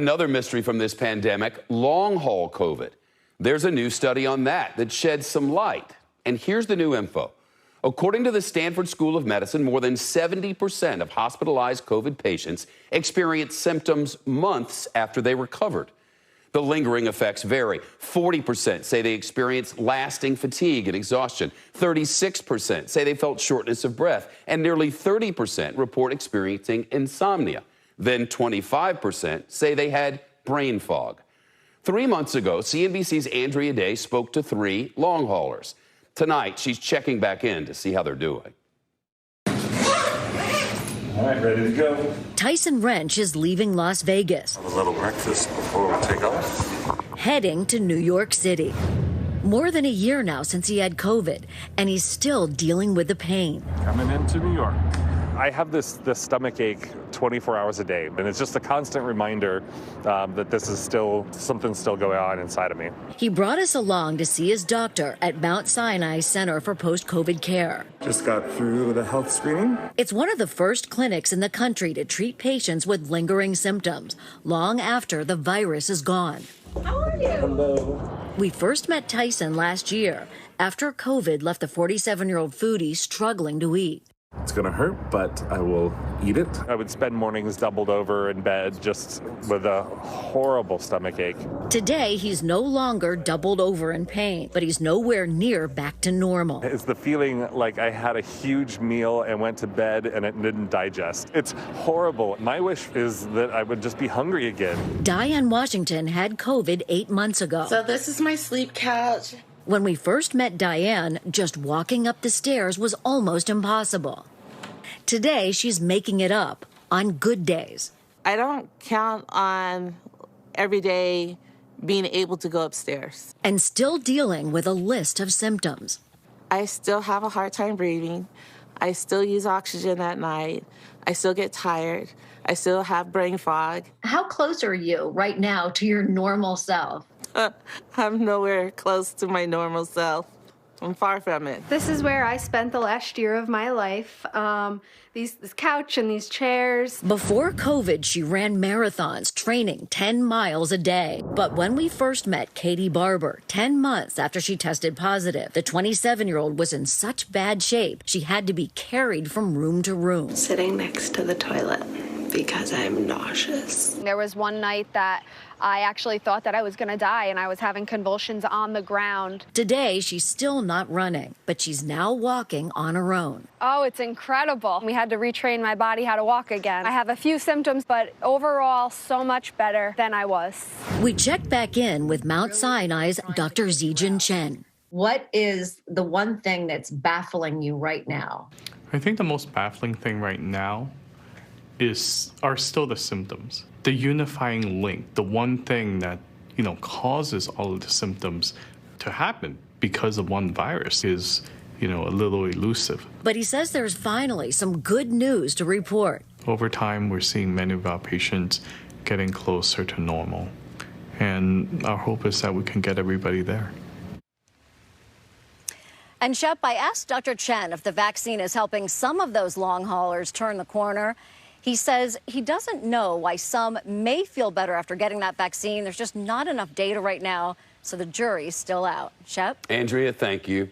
Another mystery from this pandemic, long-haul COVID. There's a new study on that sheds some light. And here's the new info. According to the Stanford School of Medicine, more than 70% of hospitalized COVID patients experience symptoms months after they recovered. The lingering effects vary. 40% say they experience lasting fatigue and exhaustion. 36% say they felt shortness of breath. And nearly 30% report experiencing insomnia. Then 25% say they had brain fog. 3 months ago, CNBC's Andrea Day spoke to 3 long haulers. Tonight, she's checking back in to see how they're doing. All right, ready to go. Tyson Wrench is leaving Las Vegas. Have a little breakfast before we take off. Heading to New York City. More than a year now since he had COVID, and he's still dealing with the pain. Coming into New York. I have this stomach ache 24 hours a day, and it's just a constant reminder that this is something's still going on inside of me. He brought us along to see his doctor at Mount Sinai Center for Post-COVID Care. Just got through the health screening. It's one of the first clinics in the country to treat patients with lingering symptoms long after the virus is gone. How are you? Hello. We first met Tyson last year after COVID left the 47-year-old foodie struggling to eat. It's going to hurt, but I will eat it. I would spend mornings doubled over in bed just with a horrible stomach ache. Today, he's no longer doubled over in pain, but he's nowhere near back to normal. It's the feeling like I had a huge meal and went to bed and it didn't digest. It's horrible. My wish is that I would just be hungry again. Diane Washington had COVID 8 months ago. So this is my sleep couch. When we first met Diane, just walking up the stairs was almost impossible. Today, she's making it up on good days. I don't count on every day being able to go upstairs. And still dealing with a list of symptoms. I still have a hard time breathing. I still use oxygen at night. I still get tired. I still have brain fog. How close are you right now to your normal self? I'm nowhere close to my normal self. I'm far from it. This is where I spent the last year of my life. This couch and these chairs. Before COVID, she ran marathons, training 10 miles a day. But when we first met Katie Barber, 10 months after she tested positive, the 27-year-old was in such bad shape, she had to be carried from room to room. Sitting next to the toilet because I'm nauseous. There was one night that I actually thought that I was going to die, and I was having convulsions on the ground. Today, she's still not running, but she's now walking on her own. Oh, it's incredible. We had to retrain my body how to walk again. I have a few symptoms, but overall, so much better than I was. We checked back in with Mount Sinai's Dr. Zijin Chen. What is the one thing that's baffling you right now? I think the most baffling thing right now are still the symptoms. The unifying link, the one thing that, causes all of the symptoms to happen because of one virus is, a little elusive. But he says there's finally some good news to report. Over time, we're seeing many of our patients getting closer to normal. And our hope is that we can get everybody there. And Shep, I asked Dr. Chen if the vaccine is helping some of those long haulers turn the corner. He says he doesn't know why some may feel better after getting that vaccine. There's just not enough data right now, so the jury's still out. Shep? Andrea, thank you.